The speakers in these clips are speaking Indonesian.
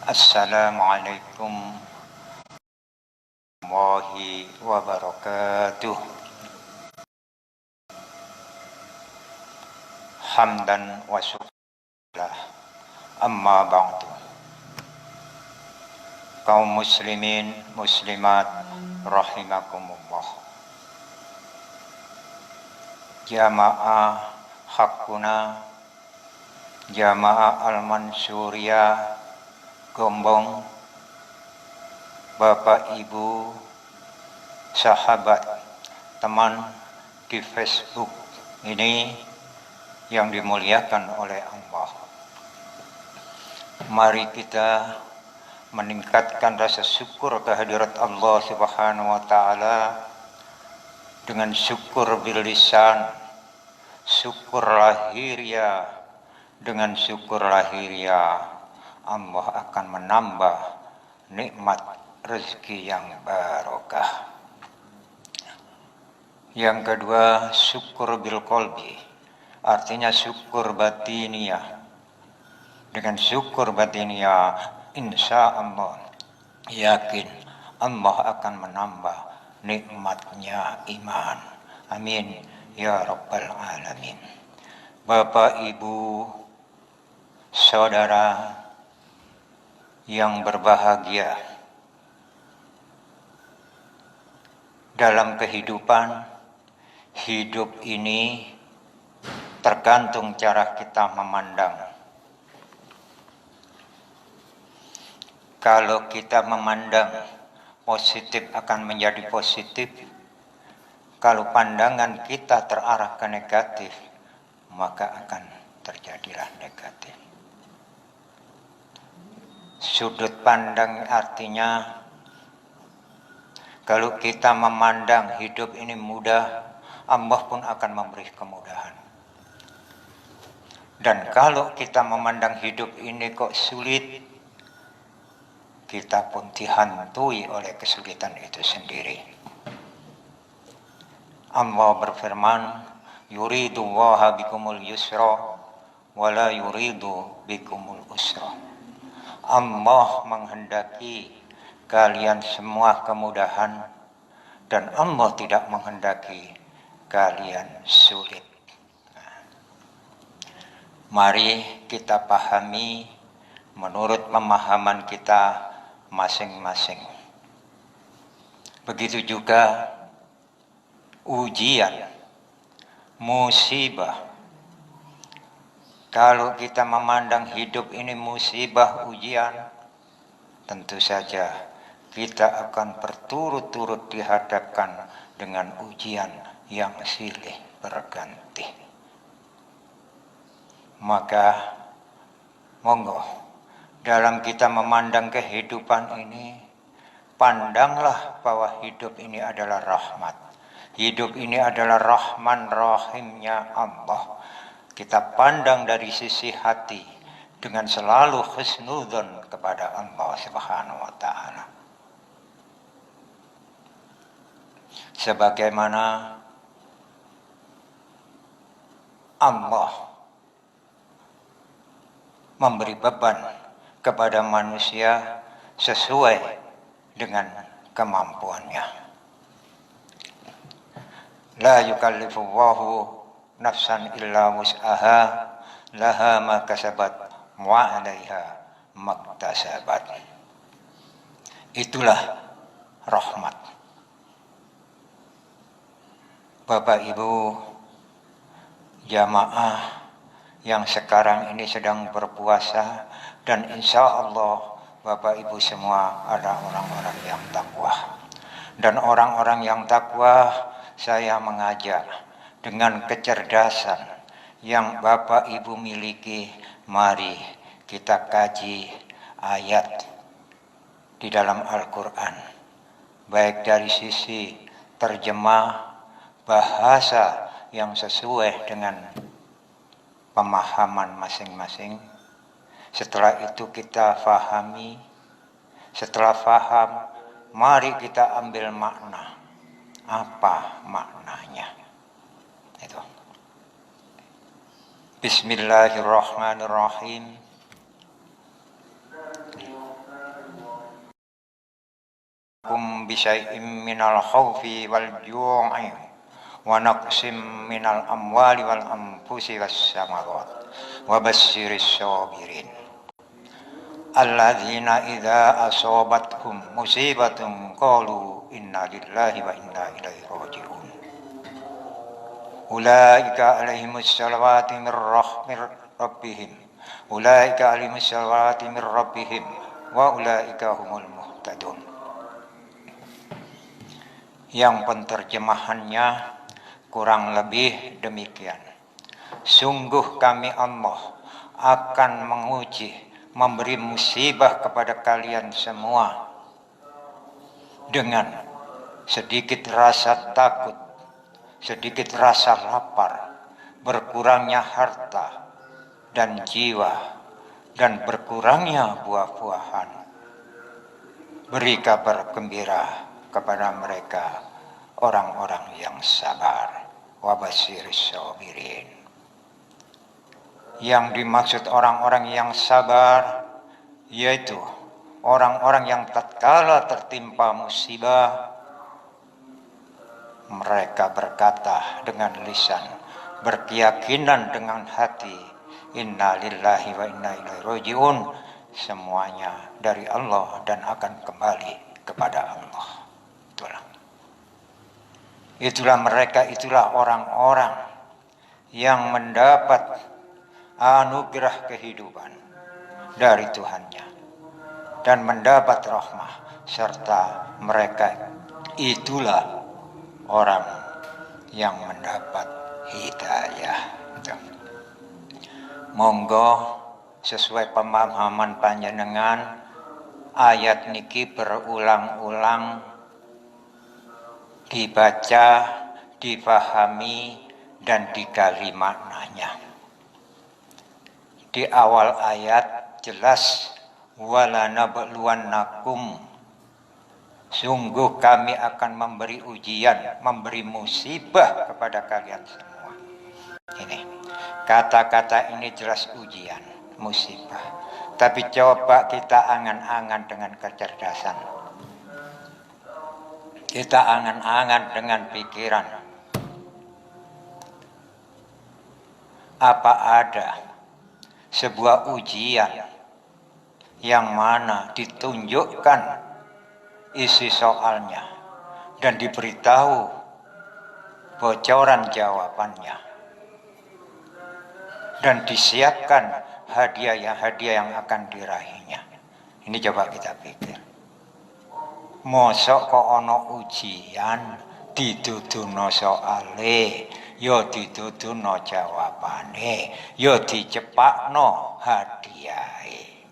Assalamualaikum warahmatullahi wabarakatuh. Hamdan wa syukrulillah. Amma ba'du. Kaum muslimin muslimat rahimakumullah. Jamaah hakuna, Jamaah Al-Mansuriyah Gombong, Bapak Ibu, sahabat, teman di Facebook ini yang dimuliakan oleh Allah. Mari kita meningkatkan rasa syukur kehadirat Allah Subhanahu wa Ta'ala dengan syukur bil lisan, syukur lahiriah. Dengan syukur lahiriah Allah akan menambah nikmat rezeki yang barokah. Yang kedua, syukur bil qalbi, artinya syukur batiniah. Dengan syukur batiniah, insya Allah yakin Allah akan menambah nikmatnya iman. Amin ya rabbal alamin. Bapak Ibu, saudara yang berbahagia, dalam kehidupan, hidup ini tergantung cara kita memandang. Kalau kita memandang positif akan menjadi positif. Kalau pandangan kita terarah ke negatif, maka akan terjadilah negatif. Sudut pandang artinya, kalau kita memandang hidup ini mudah, Allah pun akan memberi kemudahan. Dan kalau kita memandang hidup ini kok sulit, kita pun dihantui oleh kesulitan itu sendiri. Allah berfirman, yuridullahu bikumul yusra wa la yuridu bikumul usra. Allah menghendaki kalian semua kemudahan dan Allah tidak menghendaki kalian sulit. Mari kita pahami menurut pemahaman kita masing-masing. Begitu juga ujian, musibah. Kalau kita memandang hidup ini musibah, ujian, tentu saja kita akan berturut-turut dihadapkan dengan ujian yang silih berganti. Maka monggo dalam kita memandang kehidupan ini, pandanglah bahwa hidup ini adalah rahmat. Hidup ini adalah Rahman Rahimnya Allah. Kita pandang dari sisi hati dengan selalu husnudzon kepada Allah Subhanahu wa Ta'ala. Sebagaimana Allah memberi beban kepada manusia sesuai dengan kemampuannya. La yukallifullahu nafsan illa wus'aha, laha ma kasabat wa 'alaiha maktasabat. Itulah rahmat. Bapak Ibu jamaah yang sekarang ini sedang berpuasa, dan insya Allah Bapak Ibu semua adalah orang-orang yang takwa. Dan orang-orang yang takwa saya mengajak, dengan kecerdasan yang Bapak Ibu miliki, mari kita kaji ayat di dalam Al-Quran, baik dari sisi terjemah bahasa yang sesuai dengan pemahaman masing-masing. Setelah itu kita fahami, setelah faham, mari kita ambil makna. Apa maknanya? Itu. Bismillahirrahmanirrahim. nabluwannakum bisyai'im minal khawfi wal ju'i wa naqsim minal amwali wal anfusi was samarat wa basyyiris sabirin alladzina idza asabatkum musibatun qalu inna lillahi wa inna ilaihi raji'un ulaika alaihimus salawatu mir rabbihim ulaika alaihimus salawatu mir rabbihim wa ulaika humul muhtadun. Yang penterjemahannya kurang lebih demikian. Sungguh kami Allah akan menguji, memberi musibah kepada kalian semua dengan sedikit rasa takut, sedikit rasa lapar, berkurangnya harta dan jiwa, dan berkurangnya buah-buahan. Beri kabar gembira kepada mereka orang-orang yang sabar. Wa basyiris sabirin. Yang dimaksud orang-orang yang sabar yaitu orang-orang yang tatkala tertimpa musibah mereka berkata dengan lisan, berkeyakinan dengan hati, inna lillahi wa inna ilaihi raji'un, semuanya dari Allah dan akan kembali kepada Allah. Itulah mereka, itulah orang-orang yang mendapat anugerah kehidupan dari Tuhannya dan mendapat rahmah, serta mereka itulah orang yang mendapat hidayah. Monggo sesuai pemahaman panjenengan ayat niki berulang-ulang dibaca, dipahami dan digali maknanya. Di awal ayat jelas wala nabluwannakum, sungguh kami akan memberi ujian, memberi musibah kepada kalian semua. Ini kata-kata ini jelas ujian, musibah. Tapi coba kita angan-angan dengan kecerdasan. Kita angan-angan dengan pikiran. Apa ada sebuah ujian yang mana ditunjukkan isi soalnya dan diberitahu bocoran jawabannya dan disiapkan hadiah yang akan diraihnya? Ini coba kita pikir. Mosok kok ono ujian diduduno soale, yo diduduno jawabane, yo dicepakno hadiahe.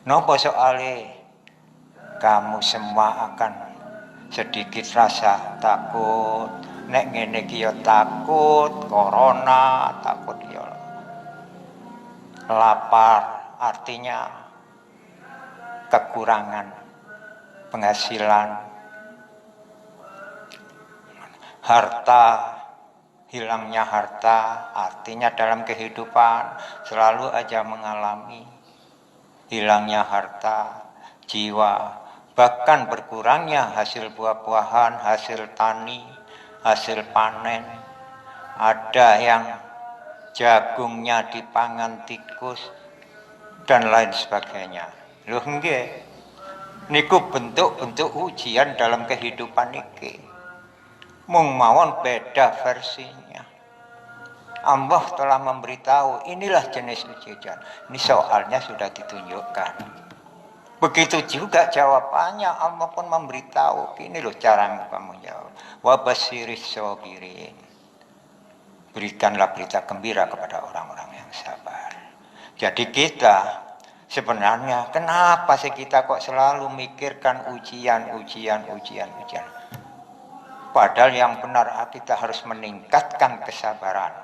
Nopo soale? Kamu semua akan sedikit rasa takut. Nek ngene iki yo takut corona, takut yo lapar, artinya kekurangan penghasilan, harta, hilangnya harta, artinya dalam kehidupan selalu aja mengalami hilangnya harta, jiwa, bahkan berkurangnya hasil buah-buahan, hasil tani, hasil panen. Ada yang jagungnya dipangan tikus dan lain sebagainya. Loh nggih, niku bentuk-bentuk ujian dalam kehidupan niki. Mung mawon beda versinya. Allah telah memberitahu inilah jenis ujian. Ini soalnya sudah ditunjukkan. Begitu juga jawabannya, Allah pun memberitahu ini loh cara kamu jawab. Wa basyiris sabirin. Berikanlah berita gembira kepada orang-orang yang sabar. Jadi kita sebenarnya kenapa sih kita kok selalu mikirkan ujian? Padahal yang benar kita harus meningkatkan kesabaran,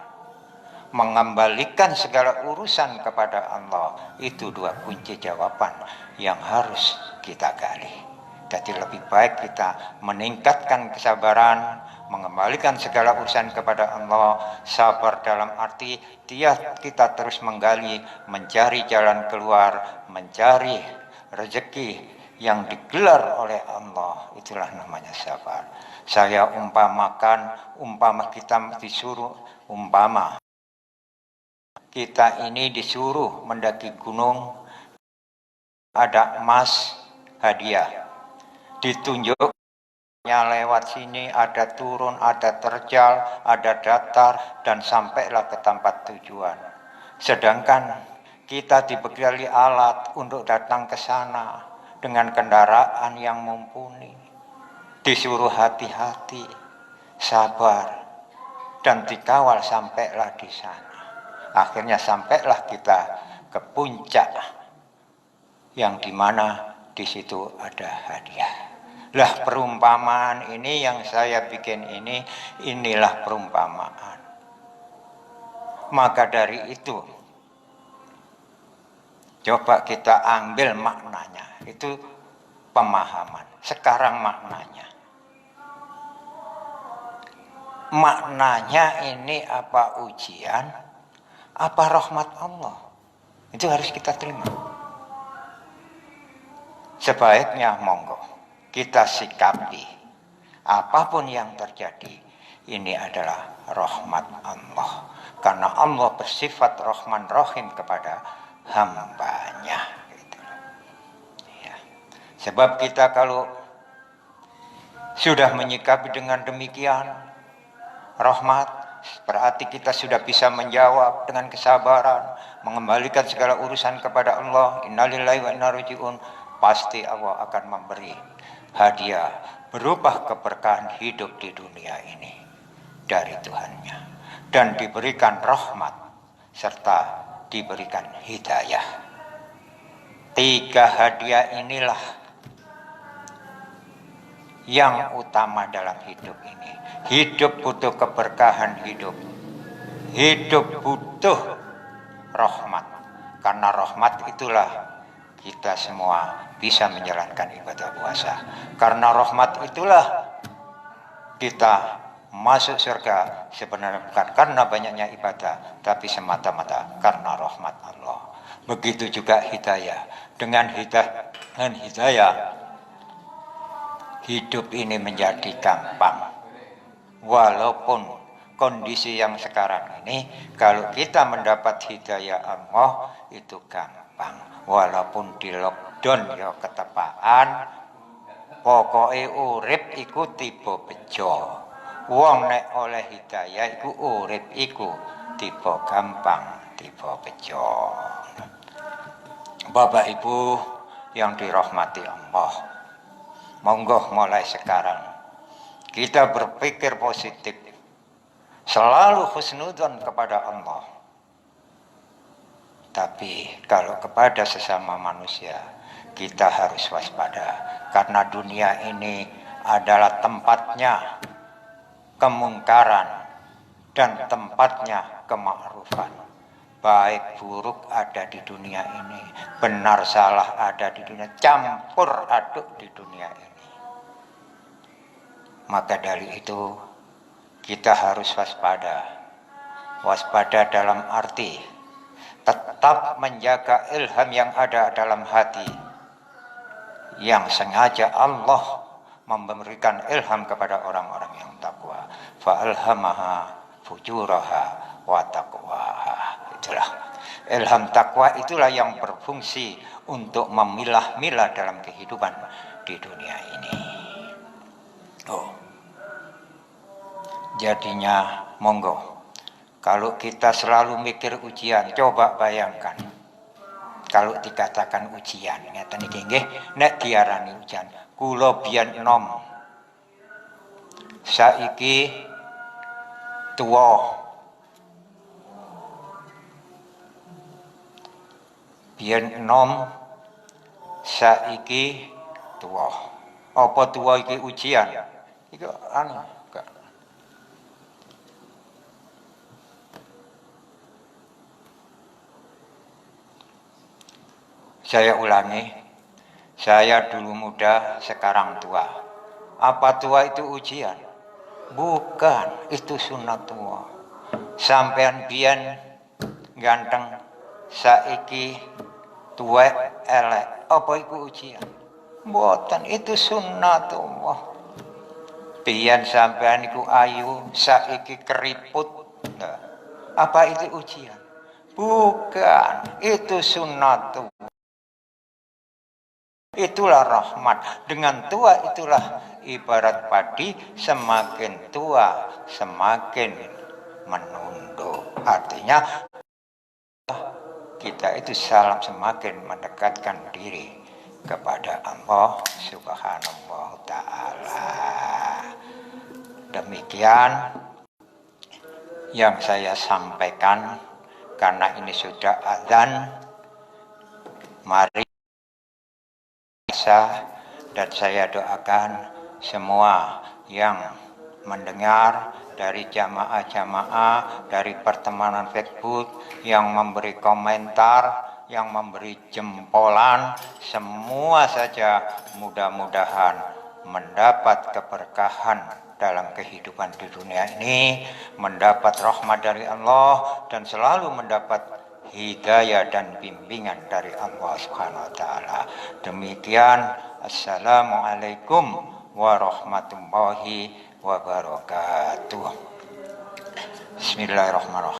mengembalikan segala urusan kepada Allah. Itu dua kunci jawaban yang harus kita gali. Jadi lebih baik kita meningkatkan kesabaran, mengembalikan segala urusan kepada Allah. Sabar dalam arti kita terus menggali, mencari jalan keluar, mencari rezeki yang digelar oleh Allah, itulah namanya sabar. Saya umpama kita disuruh, umpama kita ini disuruh mendaki gunung, ada emas hadiah, ditunjuknya lewat sini, ada turun, ada terjal, ada datar, dan sampailah ke tempat tujuan. Sedangkan kita dibekali alat untuk datang ke sana dengan kendaraan yang mumpuni, disuruh hati-hati, sabar, dan dikawal sampailah di sana. Akhirnya sampailah kita ke puncak, yang dimana di situ ada hadiah. Lah perumpamaan ini yang saya bikin ini, inilah perumpamaan. Maka dari itu, coba kita ambil maknanya, itu pemahaman. Sekarang maknanya. Maknanya ini apa ujian, apa rahmat Allah. Itu harus kita terima. Sebaiknya monggo kita sikapi apapun yang terjadi, ini adalah rahmat Allah. Karena Allah bersifat Rahman Rahim kepada hambanya. Gitu. Ya. Sebab kita kalau sudah menyikapi dengan demikian rahmat, berarti kita sudah bisa menjawab dengan kesabaran, mengembalikan segala urusan kepada Allah. Innalillahi wa inna ilaihi raji'un. Pasti Allah akan memberi hadiah berubah keberkahan hidup di dunia ini dari Tuhannya, dan diberikan rahmat serta diberikan hidayah. 3 hadiah inilah yang utama dalam hidup ini. Hidup butuh keberkahan hidup. Hidup butuh rahmat. Karena rahmat itulah kita semua bisa menjalankan ibadah puasa. Karena rahmat itulah kita masuk surga, sebenarnya bukan karena banyaknya ibadah, tapi semata-mata karena rahmat Allah. Begitu juga hidayah. Dengan hidayah hidup ini menjadi gampang. Walaupun kondisi yang sekarang ini, kalau kita mendapat hidayah Allah itu gampang. Walaupun di lockdown ya ketepaan, pokoknya urip iku tiba bejo. Wong nek oleh hidayah iku urip iku tiba gampang, tiba bejo. Bapak Ibu yang dirahmati Allah, monggo mulai sekarang kita berpikir positif, selalu husnudzon kepada Allah. Tapi kalau kepada sesama manusia, kita harus waspada. Karena dunia ini adalah tempatnya kemungkaran dan tempatnya kemakrufan. Baik buruk ada di dunia ini, benar salah ada di dunia, campur aduk di dunia ini. Maka dari itu kita harus waspada. Waspada dalam arti tetap menjaga ilham yang ada dalam hati, yang sengaja Allah memberikan ilham kepada orang-orang yang takwa. Fa'alhamaha fujuraha wa taqwaha. Itulah ilham takwa, itulah yang berfungsi untuk memilah-milah dalam kehidupan di dunia ini. Jadinya monggo, kalau kita selalu mikir ujian, coba bayangkan kalau dikatakan ujian, ngeten iki nggih, nek diarani ujian, kula biyen enom, saiki tuwa, biyen enom, saiki tuwa. Apa tuwa iki ujian? Iku anu. Saya ulangi, saya dulu muda, sekarang tua. Apa tua itu ujian? Bukan, itu sunat tua. Sampean biyen ganteng, saiki tuwek elek. Apa itu ujian? Mboten, itu sunnatullah. Biyen sampean iku ayu, saiki keriput. Nah, apa itu ujian? Bukan, itu sunnatullah. Itulah rahmat. Dengan tua itulah ibarat padi, semakin tua semakin menunduk. Artinya kita itu semakin mendekatkan diri kepada Allah Subhanahu wa Ta'ala. Demikian yang saya sampaikan, karena ini sudah azan. Mari dan saya doakan semua yang mendengar dari jamaah-jamaah, dari pertemanan Facebook, yang memberi komentar, yang memberi jempolan, semua saja mudah-mudahan mendapat keberkahan dalam kehidupan di dunia ini, mendapat rahmat dari Allah, dan selalu mendapat hidayah dan bimbingan dari Allah Subhanahu wa Ta'ala. Demikian, assalamualaikum warahmatullahi wabarakatuh. Bismillahirrahmanirrahim.